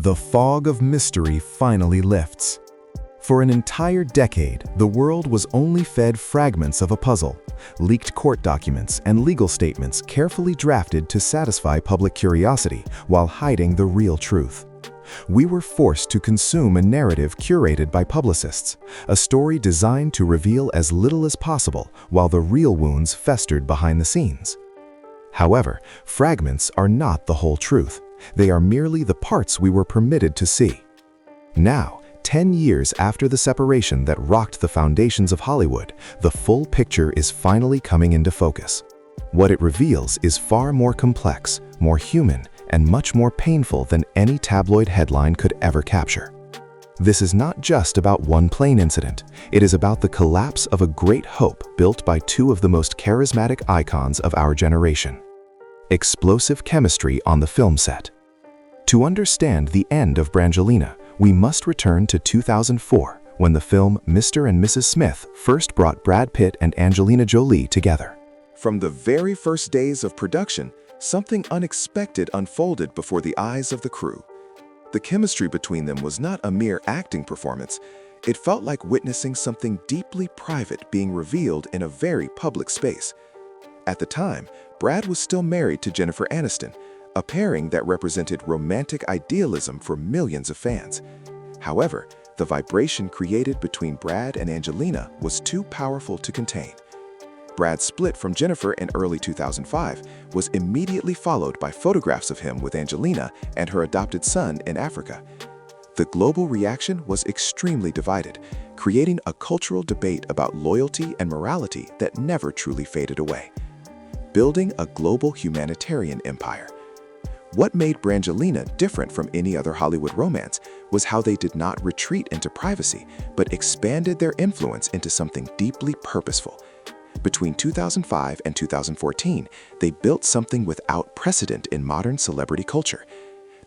The fog of mystery finally lifts. For an entire decade, the world was only fed fragments of a puzzle, leaked court documents and legal statements carefully drafted to satisfy public curiosity while hiding the real truth. We were forced to consume a narrative curated by publicists, a story designed to reveal as little as possible while the real wounds festered behind the scenes. However, fragments are not the whole truth. They are merely the parts we were permitted to see. Now, 10 years after the separation that rocked the foundations of Hollywood, the full picture is finally coming into focus. What it reveals is far more complex, more human, and much more painful than any tabloid headline could ever capture. This is not just about one plane incident. It is about the collapse of a great hope built by two of the most charismatic icons of our generation. Explosive chemistry on the film set. To understand the end of Brangelina, we must return to 2004, when the film Mr. and Mrs. Smith first brought Brad Pitt and Angelina Jolie together. From the very first days of production, something unexpected unfolded before the eyes of the crew. The chemistry between them was not a mere acting performance. It felt like witnessing something deeply private being revealed in a very public space. At the time, Brad was still married to Jennifer Aniston, a pairing that represented romantic idealism for millions of fans. However, the vibration created between Brad and Angelina was too powerful to contain. Brad's split from Jennifer in early 2005 was immediately followed by photographs of him with Angelina and her adopted son in Africa. The global reaction was extremely divided, creating a cultural debate about loyalty and morality that never truly faded away. Building a global humanitarian empire. What made Brangelina different from any other Hollywood romance was how they did not retreat into privacy, but expanded their influence into something deeply purposeful. Between 2005 and 2014, they built something without precedent in modern celebrity culture.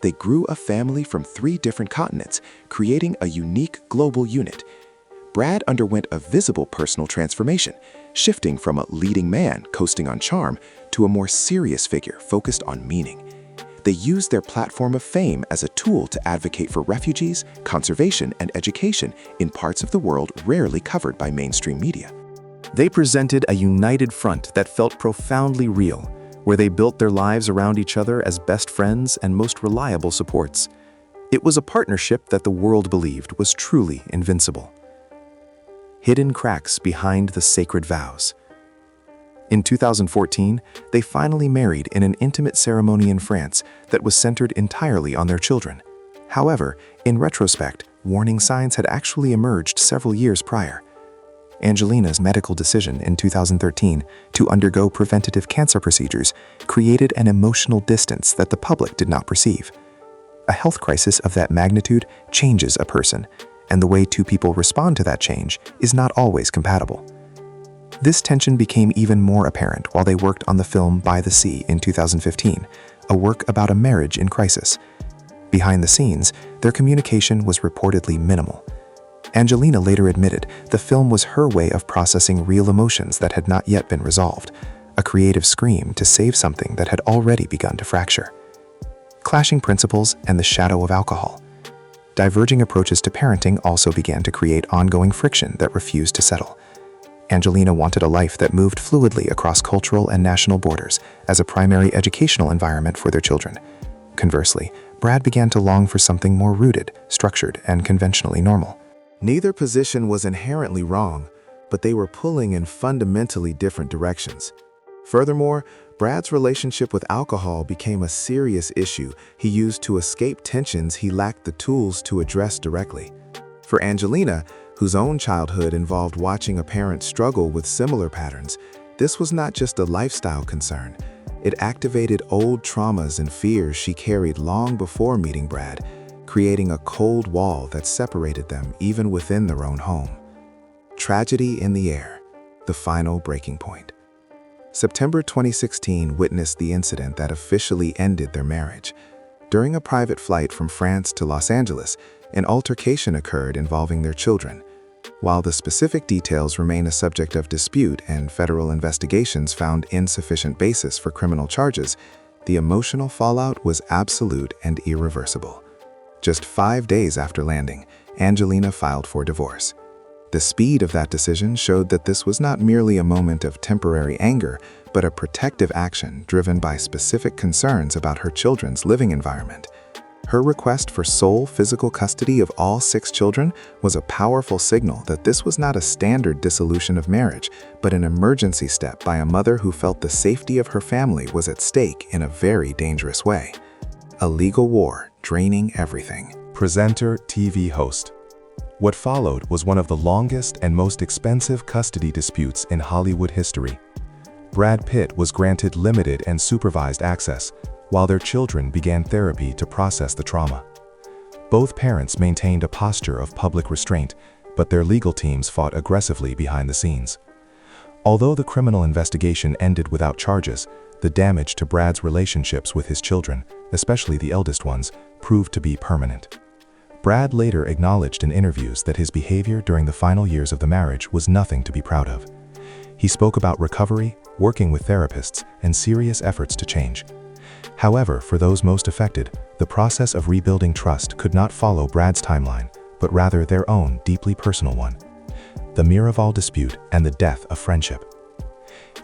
They grew a family from 3 different continents, creating a unique global unit. Brad underwent a visible personal transformation, shifting from a leading man coasting on charm to a more serious figure focused on meaning. They used their platform of fame as a tool to advocate for refugees, conservation, and education in parts of the world rarely covered by mainstream media. They presented a united front that felt profoundly real, where they built their lives around each other as best friends and most reliable supports. It was a partnership that the world believed was truly invincible. Hidden cracks behind the sacred vows. In 2014, they finally married in an intimate ceremony in France that was centered entirely on their children. However, in retrospect, warning signs had actually emerged several years prior. Angelina's medical decision in 2013 to undergo preventative cancer procedures created an emotional distance that the public did not perceive. A health crisis of that magnitude changes a person, and the way two people respond to that change is not always compatible. This tension became even more apparent while they worked on the film By the Sea in 2015, a work about a marriage in crisis. Behind the scenes, their communication was reportedly minimal. Angelina later admitted the film was her way of processing real emotions that had not yet been resolved, a creative scream to save something that had already begun to fracture. Clashing principles and the shadow of alcohol. Diverging approaches to parenting also began to create ongoing friction that refused to settle. Angelina wanted a life that moved fluidly across cultural and national borders as a primary educational environment for their children. Conversely, Brad began to long for something more rooted, structured, and conventionally normal. Neither position was inherently wrong, but they were pulling in fundamentally different directions. Furthermore, Brad's relationship with alcohol became a serious issue he used to escape tensions he lacked the tools to address directly. For Angelina, whose own childhood involved watching a parent struggle with similar patterns, this was not just a lifestyle concern. It activated old traumas and fears she carried long before meeting Brad, creating a cold wall that separated them even within their own home. Tragedy in the air, the final breaking point. September 2016 witnessed the incident that officially ended their marriage. During a private flight from France to Los Angeles, an altercation occurred involving their children. While the specific details remain a subject of dispute and federal investigations found insufficient basis for criminal charges, the emotional fallout was absolute and irreversible. Just 5 days after landing, Angelina filed for divorce. The speed of that decision showed that this was not merely a moment of temporary anger, but a protective action driven by specific concerns about her children's living environment. Her request for sole physical custody of all 6 children was a powerful signal that this was not a standard dissolution of marriage, but an emergency step by a mother who felt the safety of her family was at stake in a very dangerous way. A legal war draining everything. Presenter, TV host. What followed was one of the longest and most expensive custody disputes in Hollywood history. Brad Pitt was granted limited and supervised access, while their children began therapy to process the trauma. Both parents maintained a posture of public restraint, but their legal teams fought aggressively behind the scenes. Although the criminal investigation ended without charges, the damage to Brad's relationships with his children, especially the eldest ones, proved to be permanent. Brad later acknowledged in interviews that his behavior during the final years of the marriage was nothing to be proud of. He spoke about recovery, working with therapists, and serious efforts to change. However, for those most affected, the process of rebuilding trust could not follow Brad's timeline, but rather their own deeply personal one: the Miraval dispute and the death of friendship.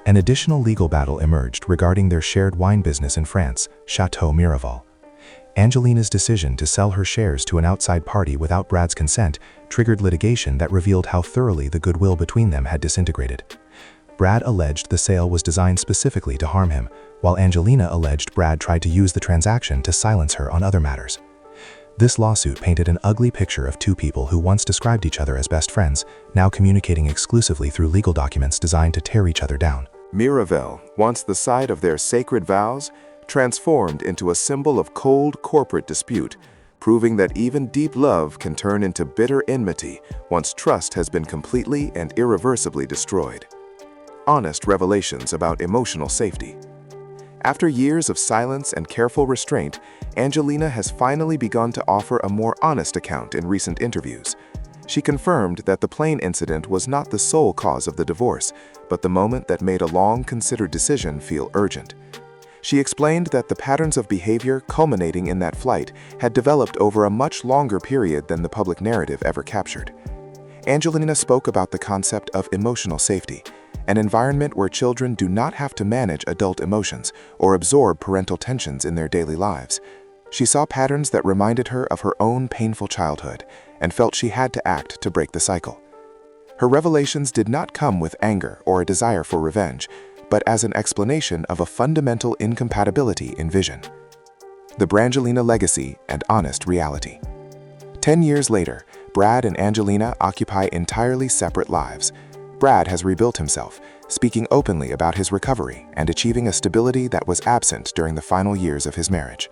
An additional legal battle emerged regarding their shared wine business in France, Chateau Miraval. Angelina's decision to sell her shares to an outside party without Brad's consent triggered litigation that revealed how thoroughly the goodwill between them had disintegrated. Brad alleged the sale was designed specifically to harm him, while Angelina alleged Brad tried to use the transaction to silence her on other matters. This lawsuit painted an ugly picture of two people who once described each other as best friends, now communicating exclusively through legal documents designed to tear each other down. Miraval, once the site of their sacred vows, transformed into a symbol of cold corporate dispute, proving that even deep love can turn into bitter enmity once trust has been completely and irreversibly destroyed. Honest revelations about emotional safety. After years of silence and careful restraint, Angelina has finally begun to offer a more honest account in recent interviews. She confirmed that the plane incident was not the sole cause of the divorce, but the moment that made a long-considered decision feel urgent. She explained that the patterns of behavior culminating in that flight had developed over a much longer period than the public narrative ever captured. Angelina spoke about the concept of emotional safety, an environment where children do not have to manage adult emotions or absorb parental tensions in their daily lives. She saw patterns that reminded her of her own painful childhood and felt she had to act to break the cycle. Her revelations did not come with anger or a desire for revenge, but as an explanation of a fundamental incompatibility in vision. The Brangelina legacy and honest reality. 10 years later, Brad and Angelina occupy entirely separate lives. Brad has rebuilt himself, speaking openly about his recovery and achieving a stability that was absent during the final years of his marriage.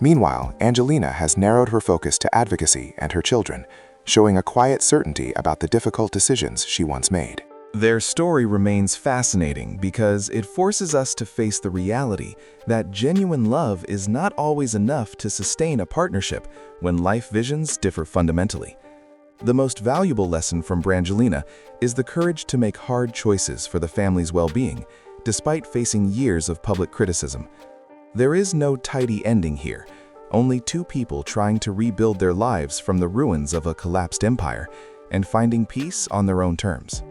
Meanwhile, Angelina has narrowed her focus to advocacy and her children, showing a quiet certainty about the difficult decisions she once made. Their story remains fascinating because it forces us to face the reality that genuine love is not always enough to sustain a partnership when life visions differ fundamentally. The most valuable lesson from Brangelina is the courage to make hard choices for the family's well-being, despite facing years of public criticism. There is no tidy ending here, only two people trying to rebuild their lives from the ruins of a collapsed empire and finding peace on their own terms.